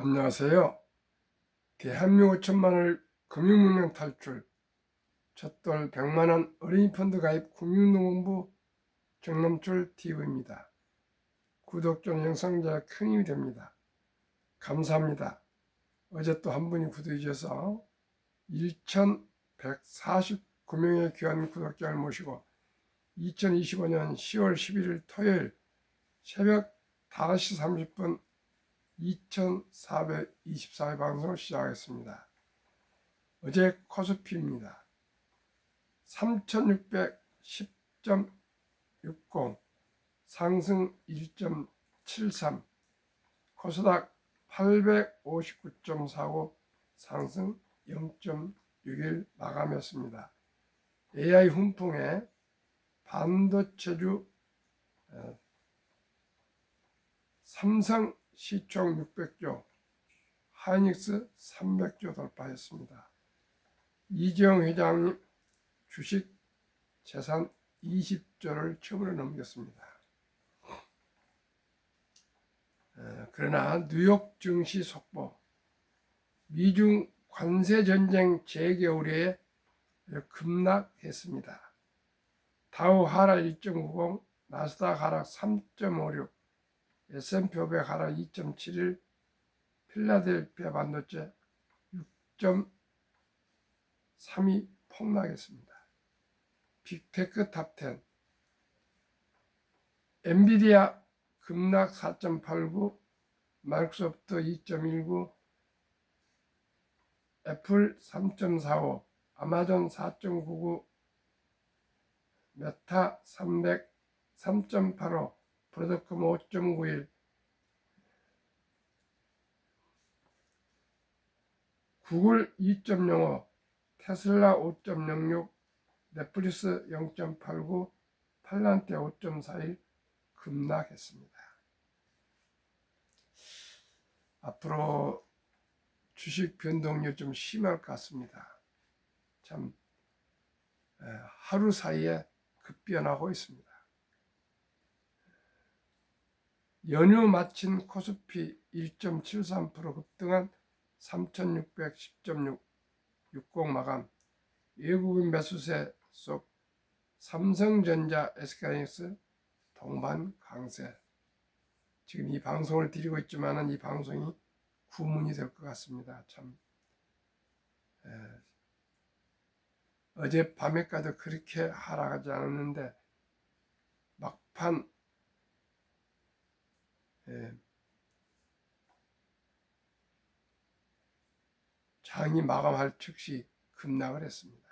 안녕하세요. 대한민국 5천만을 금융문명 탈출, 첫돌 100만원 어린이 펀드 가입 금융노동부 정남출 TV입니다. 구독 중 영상자 큰 힘이 됩니다. 감사합니다. 어제 또 한 분이 구독해 주셔서 1149명의 귀한 구독자를 모시고 2025년 10월 11일 토요일 새벽 5시 30분 2424회 방송을 시작하겠습니다. 어제 코스피입니다. 3610.60 상승 1.73, 코스닥 859.49 상승 0.61 마감했습니다. AI 훈풍에 반도체주 삼성 시총 600조, 하이닉스 300조 돌파했습니다. 이재용 회장님 주식 재산 20조를 처분을 넘겼습니다. 그러나 뉴욕 증시 속보, 미중 관세전쟁 재개 우려에 급락했습니다. 다우 하락 1.90, 나스닥 하락 3.56, S&P 500 하락 2.71, 필라델피아 반도체 6.32 폭락했습니다. 빅테크 탑10, 엔비디아 급락 4.89, 마이크로소프트 2.19, 애플 3.45, 아마존 4.99, 메타 3.85, 브로드컴 5.91, 구글 2.05, 테슬라 5.06, 넷플릭스 0.89, 팔란테 5.41 급락했습니다. 앞으로 주식 변동률 좀 심할 것 같습니다. 참 하루 사이에 급변하고 있습니다. 연휴 마친 코스피 1.73% 급등한 3610.60 마감, 외국인 매수세 속 삼성전자, SK하이닉스 동반 강세. 지금 이 방송을 드리고 있지만 이 방송이 구문이 될 것 같습니다. 참 어제 밤에까지 그렇게 하락하지 않았는데 막판 장이 마감할 즉시 급락을 했습니다.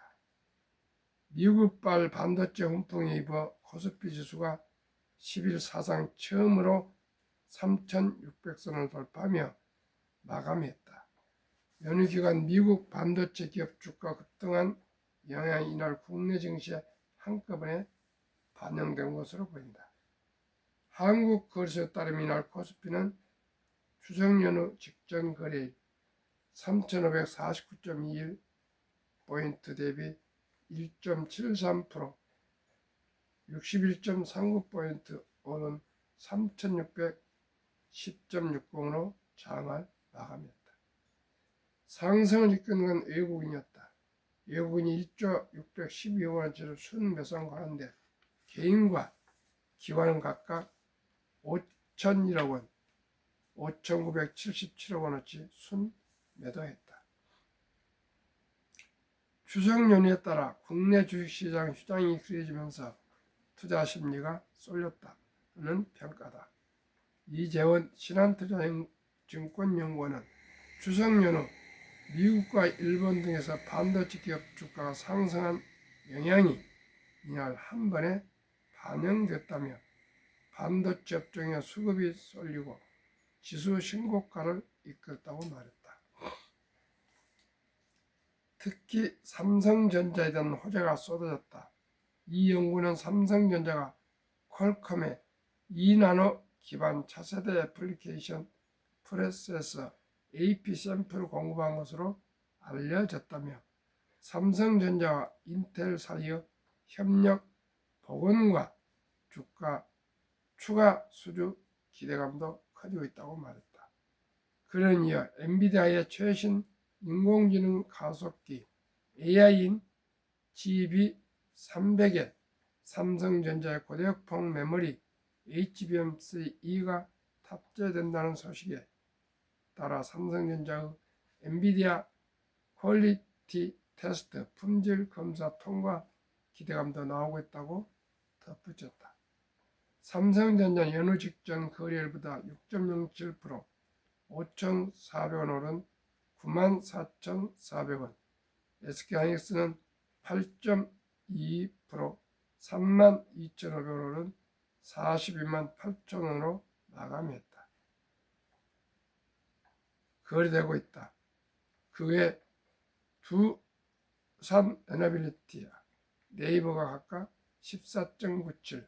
미국발 반도체 훈풍에 입어 코스피 지수가 10일 사상 처음으로 3,600선을 돌파하며 마감했다. 연휴 기간 미국 반도체 기업 주가 급등한 영향이 이날 국내 증시에 한꺼번에 반영된 것으로 보인다. 한국거래소에 따르면 이날 코스피는 추석 연휴 직전 거래일 3,549.21포인트 대비 1.73%, 61.39포인트 오른 3,610.60으로 장을 마감했다. 상승을 이끈 건 외국인이었다. 외국인이 1조 612억 원어치를 순매수한 가운데 개인과 기관은 각각 5,001억 원, 5,977억 원어치 순매도했다. 추석 연휴에 따라 국내 주식시장 휴장이 그려지면서 투자 심리가 쏠렸다는 평가다. 이재원 신한투자증권연구원은 추석 연휴 미국과 일본 등에서 반도체 기업 주가가 상승한 영향이 이날 한 번에 반영됐다며 반도체 업종의 수급이 쏠리고 지수 신고가를 이끌었다고 말했다. 특히 삼성전자에 대한 호재가 쏟아졌다. 이 연구는 삼성전자가 퀄컴의 2나노 기반 차세대 애플리케이션 프로세서 AP 샘플을 공급한 것으로 알려졌다며 삼성전자와 인텔 사이의 협력 복원과 주가 추가 수주 기대감도 커지고 있다고 말했다. 그런 이어 엔비디아의 최신 인공지능 가속기 AI인 GB300에 삼성전자의 고대역폭 메모리 HBM3E가 탑재된다는 소식에 따라 삼성전자의 엔비디아 퀄리티 테스트 품질 검사 통과 기대감도 나오고 있다고 덧붙였다. 삼성전자 연휴 직전 거래일보다 6.07%, 5,400원 오른 94,400원, SK하이닉스는 8.2%, 32,500원 오른 42만 8천원으로 마감했다. 거래되고 있다. 그 외 두산 에너빌리티야 네이버가 각각 14.97,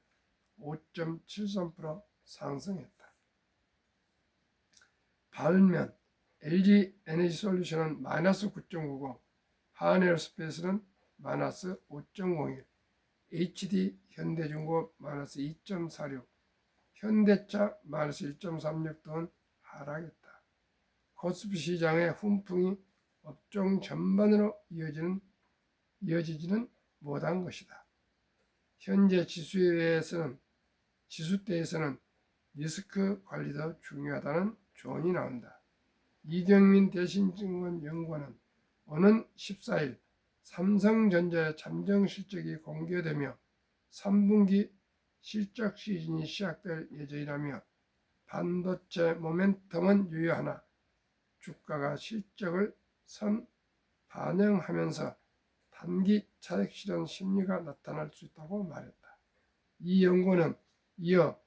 5.73% 상승했다. 반면 LG 에너지솔루션은 마이너스 9.90, 하한에어스페이스는 마이너스 5.01, HD 현대중공업 마이너스 2.46, 현대차 마이너스 1.36 등은 하락했다. 코스피 시장의 훈풍이 업종 전반으로 이어지지는 못한 것이다. 현재 지수대에서는 리스크 관리도 중요하다는 조언이 나온다. 이경민 대신증권 연구원은 오는 14일 삼성전자의 잠정 실적이 공개되며 3분기 실적 시즌이 시작될 예정이라며 반도체 모멘텀은 유효하나 주가가 실적을 선 반영하면서 단기 차익 실현 심리가 나타날 수 있다고 말했다. 이 연구는 이어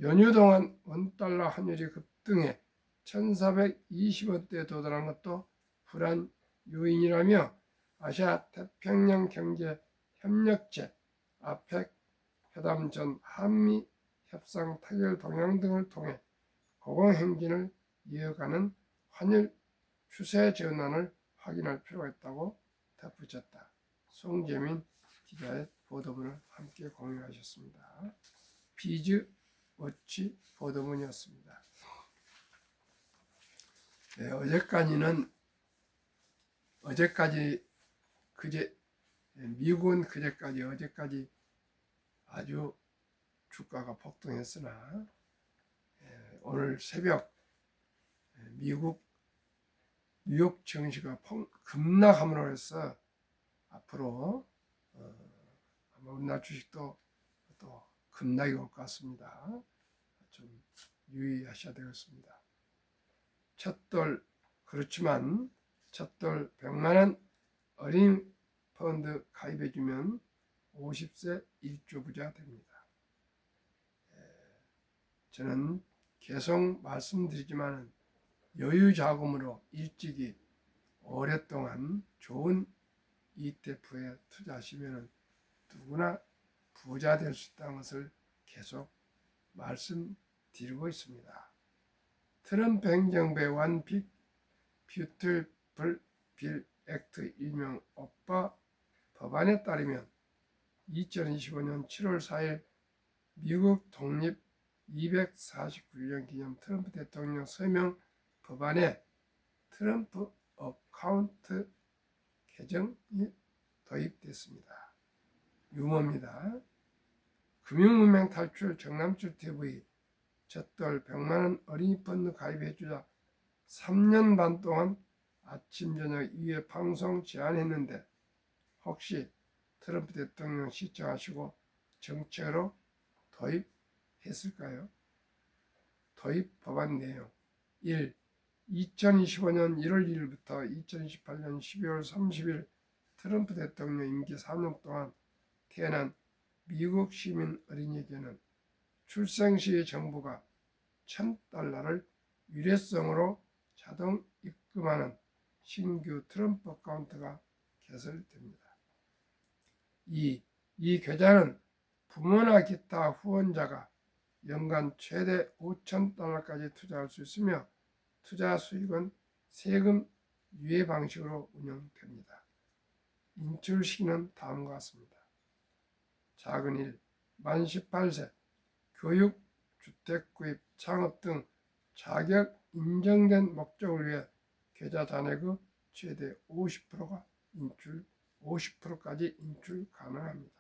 연휴 동안 원달러 환율이 급등해 1,420원대에 도달한 것도 불안 요인이라며 아시아 태평양 경제 협력체 아펙 회담 전 한미 협상 타결 동향 등을 통해 고공행진을 이어가는 환율 추세 전환을 확인할 필요가 있다고 덧붙였다. 송재민 기자의 보도문을 함께 공유하셨습니다. 비즈워치 보도문이었습니다. 네, 미국은 그제까지 어제까지 아주 주가가 폭등했으나 오늘 새벽 미국 뉴욕 증시가 급락함으로 해서 앞으로 아마 우리나라 주식도 또 급락이 올 것 같습니다. 좀 유의하셔야 되겠습니다. 첫돌 그렇지만 첫돌 100만원 어린 펀드 가입해주면 50세 1조 부자 됩니다. 저는 계속 말씀드리지만 여유 자금으로 일찍이 오랫동안 좋은 ETF에 투자하시면 누구나 부자 될 수 있다는 것을 계속 말씀드리고 있습니다. 트럼프 행정부의 원 빅 뷰티풀 빌 액트 일명 오빠 법안에 따르면 2025년 7월 4일 미국 독립 249주년 기념 트럼프 대통령 서명 법안에 트럼프 어카운트 개정이 도입됐습니다. 유머입니다. 금융문명 탈출 정남출 TV 첫돌 100만원 어린이 펀드 가입해주자 3년 반 동안 아침 저녁 2회 방송 제안했는데 혹시 트럼프 대통령 시청하시고 정책으로 도입했을까요? 도입 법안 내용 1. 2025년 1월 1일부터 2028년 12월 30일 트럼프 대통령 임기 4년 동안 태어난 미국 시민 어린이에게는 출생 시 정부가 $1,000를 일회성으로 자동 입금하는 신규 트럼프 어카운트가 개설됩니다. 2. 이 계좌는 부모나 기타 후원자가 연간 최대 $5,000까지 투자할 수 있으며 투자 수익은 세금 유예 방식으로 운영됩니다. 인출 시기는 다음과 같습니다. 작은 1. 만 18세 교육, 주택 구입, 창업 등 자격 인정된 목적을 위해 계좌 잔액의 최대 50%가 50%까지 인출 가능합니다.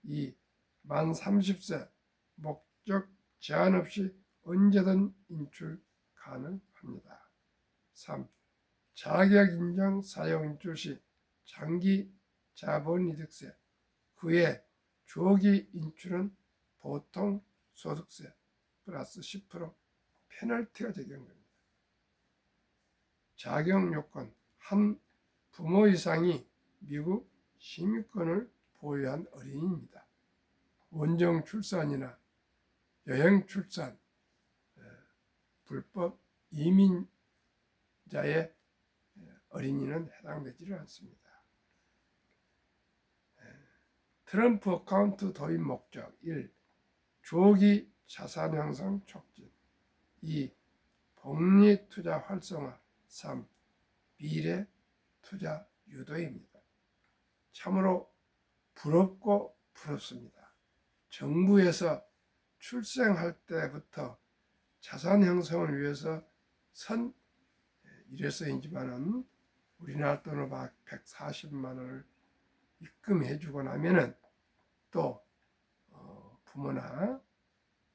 2. 만 30세 목적 제한 없이 언제든 인출 가능합니다. 3. 자격 인정 사용 인출 시 장기 자본이득세, 그외 조기 인출은 보통 소득세 플러스 10% 페널티가 적용됩니다. 자격 요건: 한 부모 이상이 미국 시민권을 보유한 어린이입니다. 원정 출산이나 여행 출산, 불법 이민자의 어린이는 해당되지를 않습니다. 트럼프 어카운트 도입 목적: 1. 조기 자산 형성 촉진, 2. 복리 투자 활성화, 3. 미래 투자 유도입니다. 참으로 부럽고 부럽습니다. 정부에서 출생할 때부터 자산 형성을 위해서 이래서인지만은 우리나라 돈으로 140만 원을 입금해 주고 나면은 또 부모나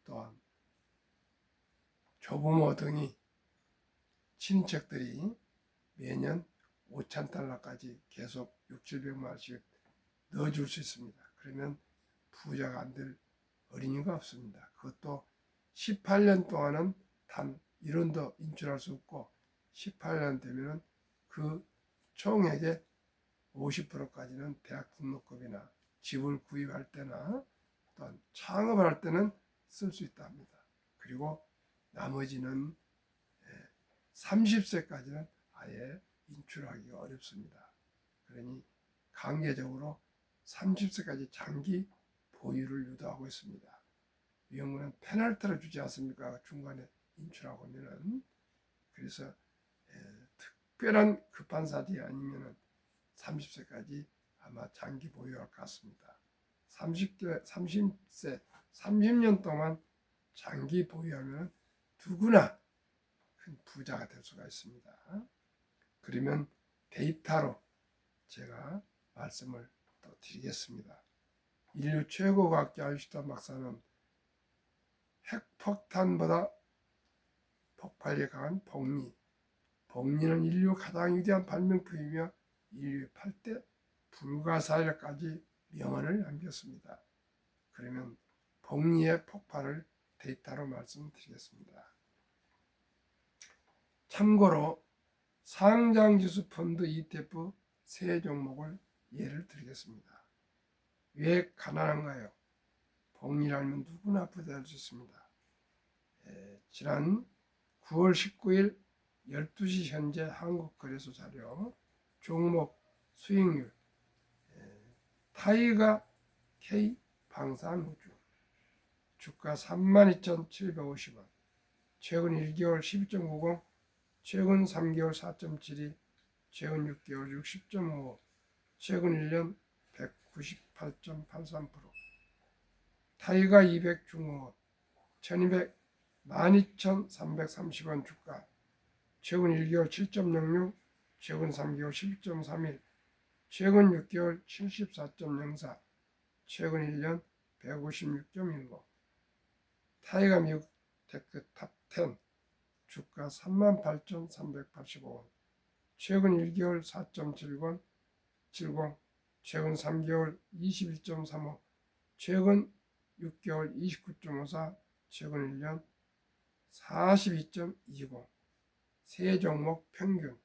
또한 조부모 등이 친척들이 매년 5,000달러까지 계속 600~700만 원씩 넣어줄 수 있습니다. 그러면 부자가 안 될 어린이가 없습니다. 그것도 18년 동안은 단 1원도 인출할 수 없고 18년 되면 그 총액의 50%까지는 대학 등록금이나 집을 구입할 때나 또한 창업할 때는 쓸 수 있다 합니다. 그리고 나머지는 30세까지는 아예 인출하기가 어렵습니다. 그러니 강제적으로 30세까지 장기 보유를 유도하고 있습니다. 미국은 페널티를 주지 않습니까? 중간에 인출하고 하면은. 그래서 특별한 급한 사정이 아니면은 30세까지 아마 장기 보유할 것 같습니다. 30년 동안 장기 보유하면 누구나 큰 부자가 될 수가 있습니다. 그러면 데이터로 제가 말씀을 또 드리겠습니다. 인류 최고 과학자 아인슈타인 박사는 핵폭탄보다 폭발력이 강한 복리는 인류 가장 위대한 발명품이며 인류의 8대 불가사의까지 명언을 남겼습니다. 그러면 복리의 폭발을 데이터로 말씀드리겠습니다. 참고로 상장지수 펀드 ETF 세 종목을 예를 들겠습니다. 왜 가난한가요? 복리라면 누구나 부자될 수 있습니다. 지난 9월 19일 12시 현재 한국거래소 자료 종목 수익률, 타이가 K 방산우주 주가 32,750원, 최근 1개월 12.90, 최근 3개월 4.72, 최근 6개월 60.55, 최근 1년 198.83%, 타이가 200 중공업 12,330원 주가, 최근 1개월 7.06, 최근 3개월 11.31, 최근 6개월 74.04, 최근 1년 156.19, 타이가 미국 테크 탑10 주가 38,385원, 최근 1개월 4.70, 최근 3개월 21.35, 최근 6개월 29.54, 최근 1년 42.20, 세 종목 평균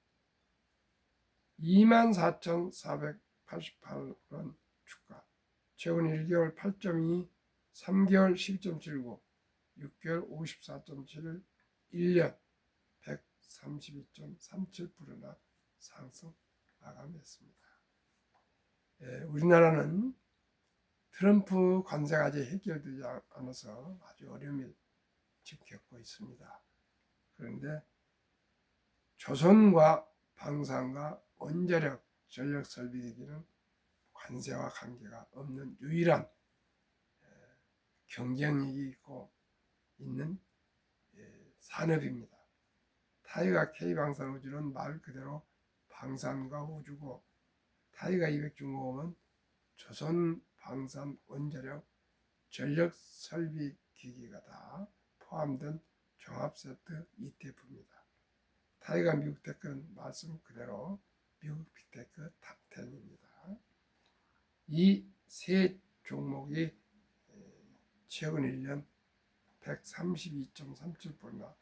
24,488원 주가, 최근 1개월 8.2, 3개월 10.79, 6개월 54.71, 1년 132.37%나 상승 마감했습니다. 우리나라는 트럼프 관세가 아직 해결되지 않아서 아주 어려움을 지금 겪고 있습니다. 그런데 조선과 방산과 원자력, 전력 설비기는 관세와 관계가 없는 유일한 경쟁력이 있고 있는 산업입니다. 타이거 K방산 우주는 말 그대로 방산과 우주고, 타이거 200중공업은 조선 방산 원자력 전력 설비 기기가 다 포함된 종합 세트 ETF입니다. 타이거 미국 테크는 말씀 그대로 미국 빅테크 탑10입니다. 이 세 종목이 최근 1년 132.37%나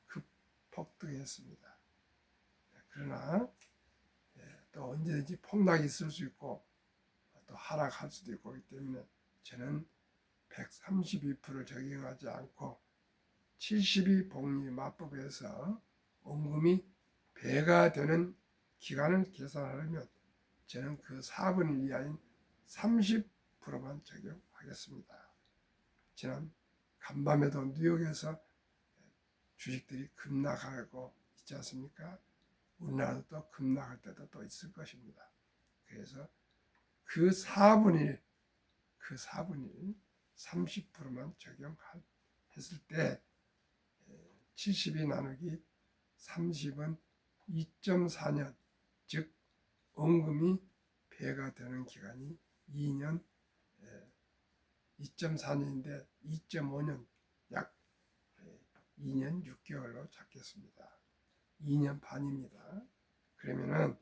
급폭등했습니다. 그러나 또 언제든지 폭락이 있을 수 있고 또 하락할 수도 있고 하기 때문에 저는 132%를 적용하지 않고 72 복리 마법에서 원금이 배가 되는 기간을 계산하려면 저는 그 4분의 1 이하인 30%만 적용하겠습니다. 지난 간밤에도 뉴욕에서 주식들이 급락하고 있지 않습니까? 우리나라도 또 급락할 때도 또 있을 것입니다. 그래서 그 4분의 1, 30%만 적용했을 때 70이 나누기 30은 2.4년, 즉 원금이 배가 되는 기간이 2년, 2.4년인데 2.5년, 약 2년 6개월로 잡겠습니다. 2년 반입니다. 그러면은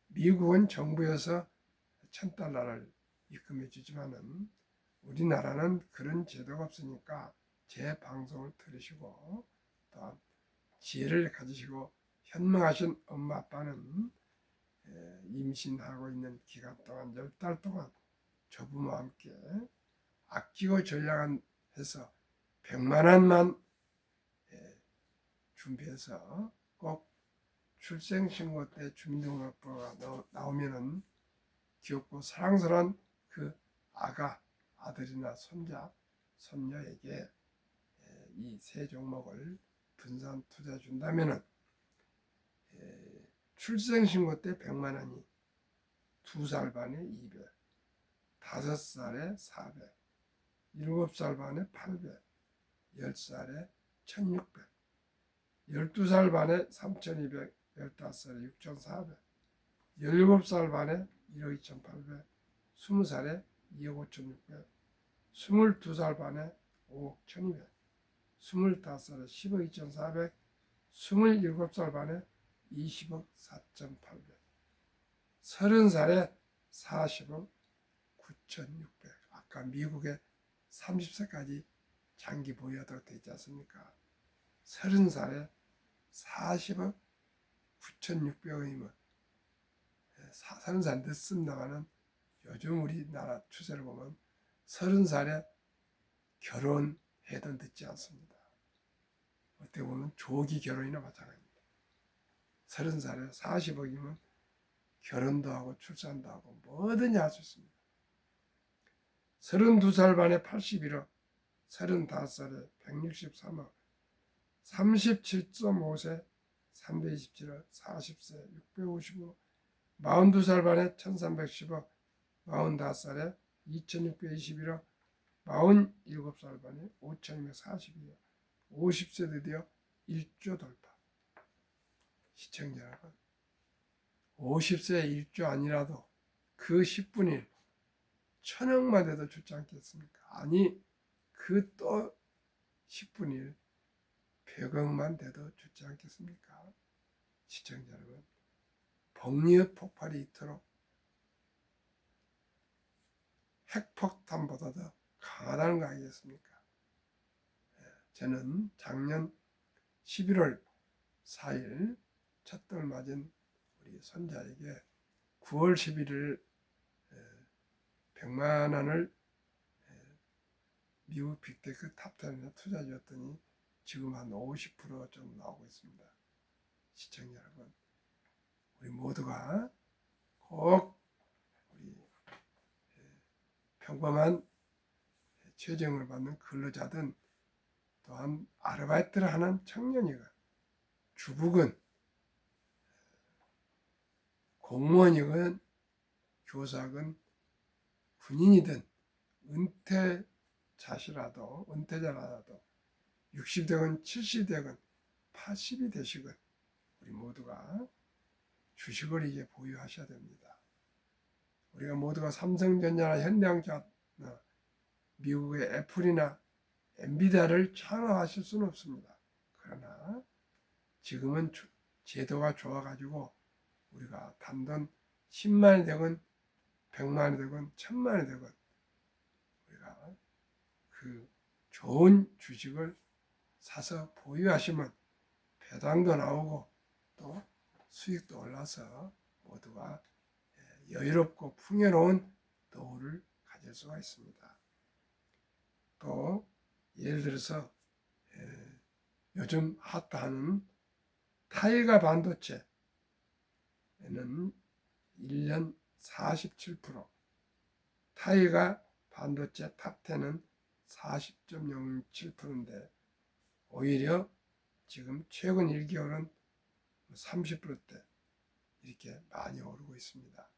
미국은 정부에서 $1,000를 입금해 주지만은 우리나라는 그런 제도가 없으니까 제 방송을 들으시고 또한 지혜를 가지시고 현명하신 엄마 아빠는 임신하고 있는 기간 동안 10달 동안 조부모와 함께 아끼고 전략해서 100만 원만 준비해서 꼭 출생신고 때 주민등록번호가 나오면은 귀엽고 사랑스러운 그 아들이나 손자, 손녀에게 이 세 종목을 분산 투자해 준다면은 출생신고 때 100만 원이 2살 반에 200, 5살에 400, 7살 반에 800, 10살에 1600, 12살 반에 3200, 15살에 6400, 17살 반에 1억 2800, 20살에 2억 5600, 22살 반에 5억 1200, 25살에 10억 2400, 27살 반에 20억 4800, 30살에 40억 9600. 아까 미국에 30세까지 장기 보유하도록 되어 있지 않습니까? 30살에 40억 9600원이면 30살 늦습니다만은 요즘 우리나라 추세를 보면 30살에 결혼해도 늦지 않습니다. 어떻게 보면 조기 결혼이나 마찬가지입니다. 30살에 40억이면 결혼도 하고 출산도 하고 뭐든지 할 수 있습니다. 32살 반에 81억, 35살에 163억, 37.5세 327억, 40세 655, 42살 반에 1310억, 45살에 2621억, 47살 반에 5242억, 50세 드디어 1조 돌파. 시청자 여러분, 50세 1조 아니라도 그 10분의 1, 1000억만 돼도 좋지 않겠습니까? 아니, 그 또 10분의 1, 100억만 돼도 좋지 않겠습니까? 시청자 여러분, 복리의 폭발이 있도록 핵폭탄보다 더 강하다는 거 아니겠습니까? 저는 작년 11월 4일 첫돌 맞은 우리 손자에게 9월 11일 100만 원을 미국 빅테크 탑10에 투자 줬더니 지금 한 50% 정도 나오고 있습니다. 시청자 여러분, 우리 모두가 꼭 우리 평범한 최저임금을 받는 근로자든 또한 아르바이트를 하는 청년이건 주부건 공무원이건 교사건 군인이든 은퇴자라도 60대건 70대건 80이 되시건 우리 모두가 주식을 이제 보유하셔야 됩니다. 우리가 모두가 삼성전자나 현대자동차, 미국의 애플이나 엔비디아를 창업하실 수는 없습니다. 그러나 지금은 제도가 좋아가지고 우리가 단돈 10만이 되건 100만이 되건 1000만이 되건 우리가 그 좋은 주식을 사서 보유하시면 배당도 나오고 또 수익도 올라서 모두가 여유롭고 풍요로운 노후를 가질 수가 있습니다. 또 예를 들어서 요즘 핫한 타이가 반도체는 1년 47%, 타이가 반도체 탑10은 40.07%인데 오히려 지금 최근 1개월은 30%대 이렇게 많이 오르고 있습니다.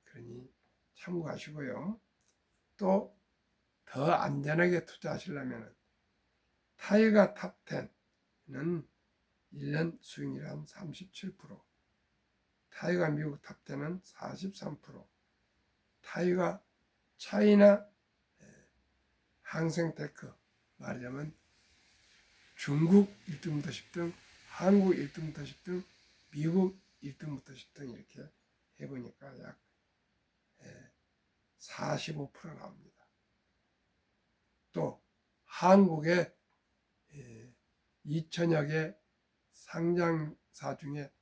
그러니 참고하시고요. 또 더 안전하게 투자하시려면 타이가 탑10은 1년 수익률이 한 37%, 타이가 미국 탑10은 43%, 타이가 차이나 항생테크, 말하자면 중국 1등부터 10등, 한국 1등부터 10등, 미국 1등부터 10등 이렇게 해보니까 약 45% 나옵니다. 또 한국의 2천여 개 상장사 중에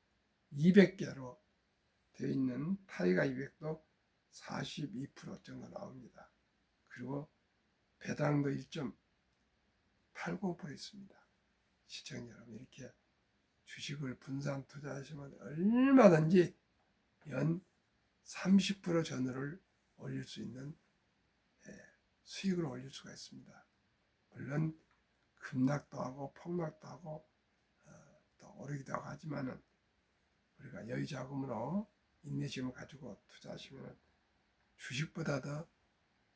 200개로 되어 있는 타이가 200도 42% 정도 나옵니다. 그리고 배당도 1.80% 있습니다. 시청자 여러분, 이렇게 주식을 분산 투자하시면 얼마든지 연 30% 전후를 올릴 수 있는 수익을 올릴 수가 있습니다. 물론 급락도 하고 폭락도 하고 또 오르기도 하고 하지만은 우리가 여유 자금으로 인내심을 가지고 투자하시면 주식보다 더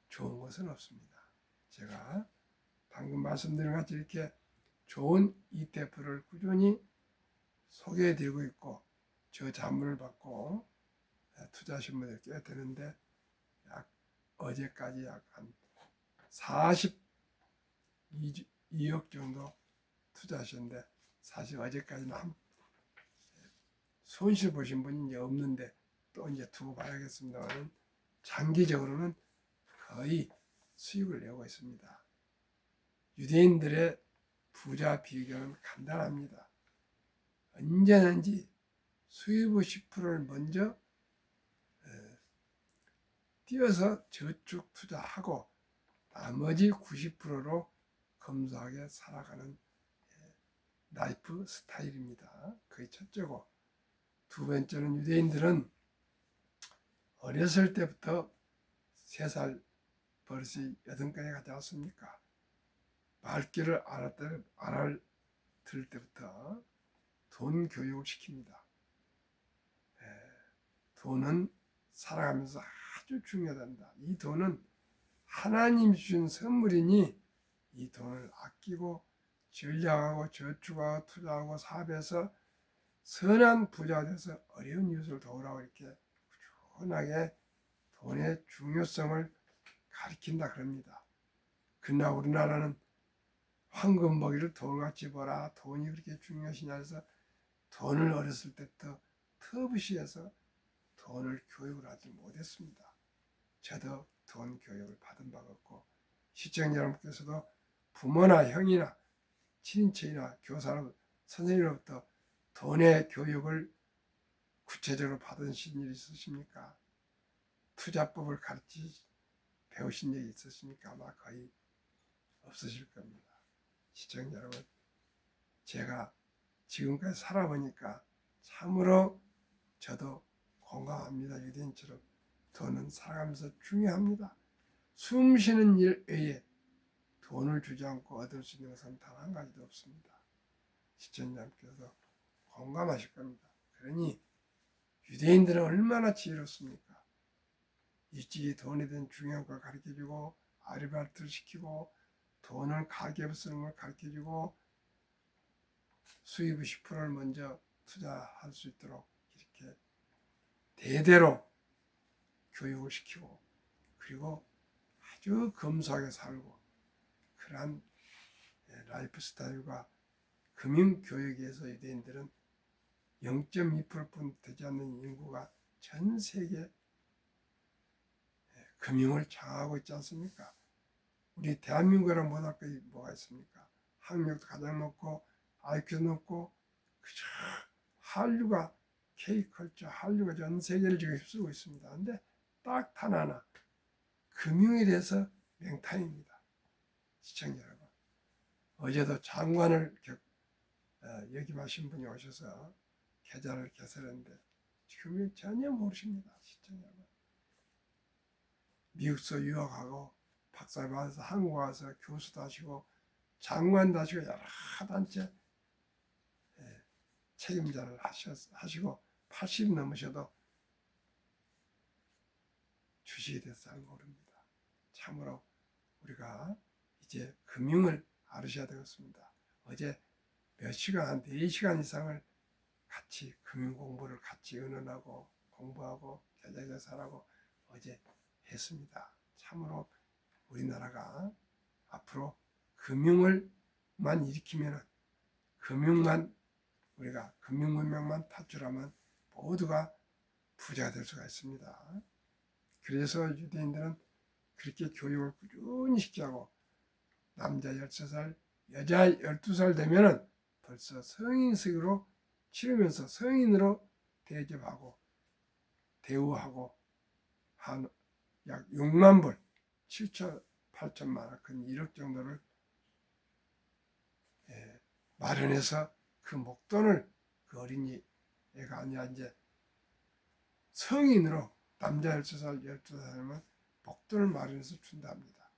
좋은 것은 없습니다. 제가 방금 말씀드린 같이 이렇게 좋은 ETF를 꾸준히 소개해 드리고 있고 저 자문을 받고 투자하신 분들 꽤 되는데 약 어제까지 약 한 42억 정도 투자하셨는데 사실 어제까지는 한 손실 보신 분이 이제 없는데 또 이제 두고 봐야겠습니다만 장기적으로는 거의 수익을 내고 있습니다. 유대인들의 부자 비결은 간단합니다. 언제든지 수입의 10%를 먼저 띄어서 저축 투자하고 나머지 90%로 검소하게 살아가는 라이프 스타일입니다. 그게 첫째고, 두 번째는 유대인들은 어렸을 때부터 3살 버릇이 8까지 가지 않습니까? 말귀를 알아들 때부터 돈 교육을 시킵니다. 돈은 살아가면서 아주 중요하다. 이 돈은 하나님 주신 선물이니 이 돈을 아끼고 전략하고 저축하고 투자하고 사업해서 선한 부자가 돼서 어려운 이웃을 도우라고 이렇게 꾸준하게 돈의 중요성을 가르친다 그럽니다. 그러나 우리나라는 황금 먹이를 돌같이 보라, 돈이 그렇게 중요하시냐 해서 돈을 어렸을 때부터 터부시해서 돈을 교육을 하지 못했습니다. 저도 돈 교육을 받은 바가 없고 시청자 여러분께서도 부모나 형이나 친인척이나 교사로 선생님으로부터 돈의 교육을 구체적으로 받으신 일이 있으십니까? 투자법을 배우신 적이 있으십니까? 아마 거의 없으실 겁니다. 시청자 여러분, 제가 지금까지 살아보니까 참으로 저도 공감합니다. 유대인처럼 돈은 살아가면서 중요합니다. 숨 쉬는 일 외에 돈을 주지 않고 얻을 수 있는 것은 단 한 가지도 없습니다. 시청자님께서 공감하실 겁니다. 그러니 유대인들은 얼마나 지혜롭습니까? 일찍이 돈에 대한 중요한 걸 가르쳐주고 아르바이트를 시키고 돈을 가계부 쓰는 걸 가르쳐주고 수입의 10%를 먼저 투자할 수 있도록 이렇게 대대로 교육을 시키고 그리고 아주 검소하게 살고 그러한 라이프 스타일과 금융교육에서 유대인들은 0.2%뿐 되지 않는 인구가 전 세계 금융을 장악하고 있지 않습니까? 우리 대한민국이랑 못할 게 뭐가 있습니까? 학력도 가장 높고 IQ도 높고 그저 한류가 K컬처 한류가 전 세계를 지금 휩쓸고 있습니다. 근데 딱 단 하나 금융에 대해서 맹탕입니다. 시청자 여러분. 어제도 장관을 역임하신 분이 오셔서 계좌를 개설했는데 금융 전혀 모르십니다. 시청자 여러분. 미국서 유학하고 박사 받아서 한국 와서 교수도 하시고 장관도 하시고 여러 단체 책임자를 하시고 80 넘으셔도 주식에 대해서 잘 모릅니다. 참으로 우리가 이제 금융을 알으셔야 되겠습니다. 어제 몇 시간, 한 4시간 이상을 같이 금융 공부를 같이 의논하고 공부하고 계좌 개설하고 어제 했습니다. 참으로 우리나라가 앞으로 금융을만 일으키면 금융만 우리가 금융 문명만 탈출하면 모두가 부자가 될 수가 있습니다. 그래서 유대인들은 그렇게 교육을 꾸준히 시키고 남자 13살, 여자 12살 되면은 벌써 성인식으로 치르면서 성인으로 대접하고 대우하고 한 약 6만 불, 7천, 8천만 원, 근 1억 정도를 마련해서 그 목돈을 그 어린이 애가 아니라 이제 성인으로 남자 13살, 12살이면 목돈을 마련해서 준답니다.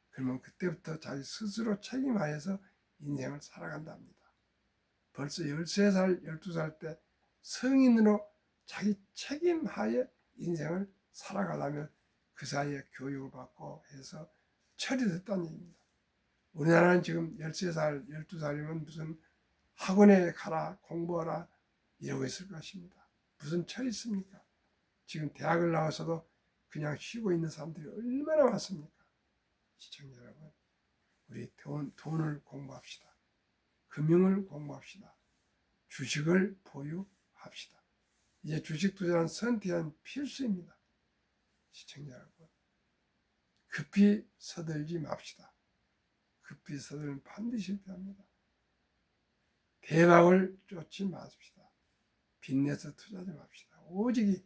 그러면 그때부터 자기 스스로 책임하여서 인생을 살아간답니다. 벌써 13살, 12살 때 성인으로 자기 책임하에 인생을 살아가려면 그 사이에 교육을 받고 해서 처리됐다는 얘기입니다. 우리나라는 지금 13살, 12살이면 무슨 학원에 가라, 공부하라 이러고 있을 것입니다. 무슨 철이 있습니까? 지금 대학을 나와서도 그냥 쉬고 있는 사람들이 얼마나 많습니까? 시청자 여러분, 우리 돈을 공부합시다. 금융을 공부합시다. 주식을 보유합시다. 이제 주식 투자는 선택한 필수입니다. 시청자 여러분, 급히 서들지 맙시다. 급히 서들면 반드시 실패합니다. 대박을 쫓지 마십시다. 빚내서 투자하지 맙시다. 오직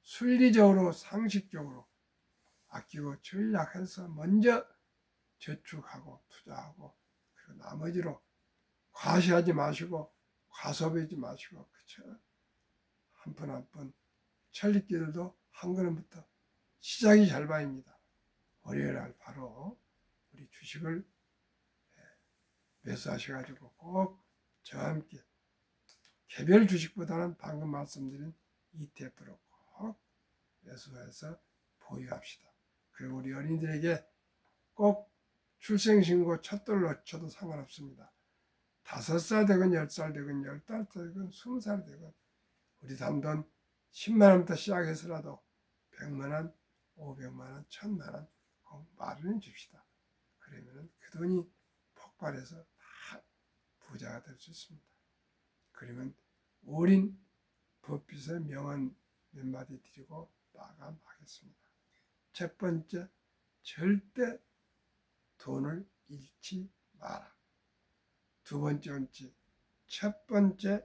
순리적으로 상식적으로 아끼고 전략해서 먼저 저축하고 투자하고 그리고 나머지로 과시하지 마시고 과소비하지 마시고 그쵸? 한 푼 한 푼 천리길도 한 걸음부터 시작이 절반입니다. 월요일 날 바로 우리 주식을 매수하셔가지고 꼭 저와 함께 개별 주식보다는 방금 말씀드린 ETF로 꼭 매수해서 보유합시다. 그리고 우리 어린이들에게 꼭 출생신고 첫 돌로 쳐도 상관없습니다. 5살 되건 10살 되건 10달 되건 20살 되건 우리 단돈 10만 원부터 시작해서라도 100만 원, 500만 원, 1000만 원 꼭 마련해 줍시다. 그러면 그 돈이 폭발해서 다 부자가 될 수 있습니다. 그러면 올인 버핏의 명언 몇 마디 드리고 마감하겠습니다. 첫 번째, 절대 돈을 잃지 마라. 두 번째 원칙, 첫 번째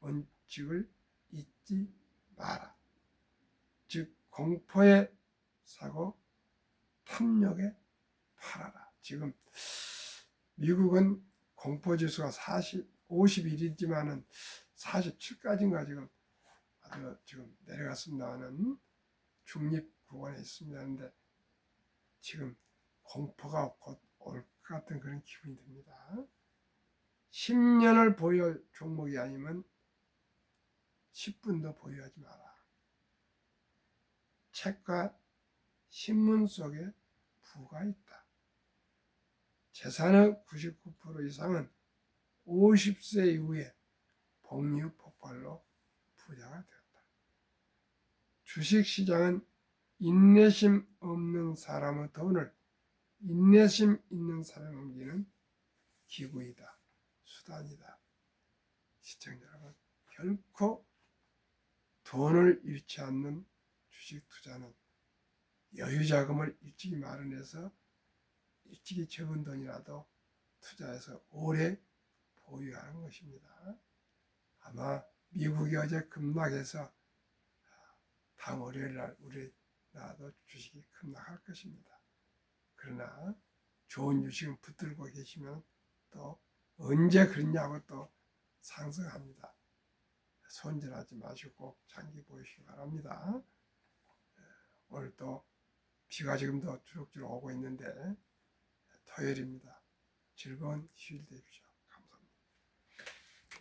원칙을 잊지 마라. 즉 공포에 사고 탐욕에 팔아라. 지금 미국은 공포지수가 51이지만은 47까지인가 지금 내려갔습니다는 중립 구간에 있습니다. 그런데 지금 공포가 곧 올 것 같은 그런 기분이 듭니다. 10년을 보유할 종목이 아니면 10분도 보유하지 마라. 책과 신문 속에 부가 있다. 재산의 99% 이상은 50세 이후에 복리 폭발로 부자가 되었다. 주식시장은 인내심 없는 사람의 돈을 인내심 있는 사람에게는 기구이다. 수단이다. 시청자 여러분, 결코 돈을 잃지 않는 주식 투자는 여유자금을 일찍이 마련해서 일찍이 적은 돈이라도 투자해서 오래 보유하는 것입니다. 아마 미국이 어제 급락해서 다음 월요일날 우리나라도 주식이 급락할 것입니다. 그러나 좋은 주식은 붙들고 계시면 또 언제 그러냐고 또 상승합니다. 손절하지 마시고 장기 보시기 바랍니다. 오늘 또 비가 지금도 주룩주룩 오고 있는데 토요일입니다. 즐거운 휴일 되십시오.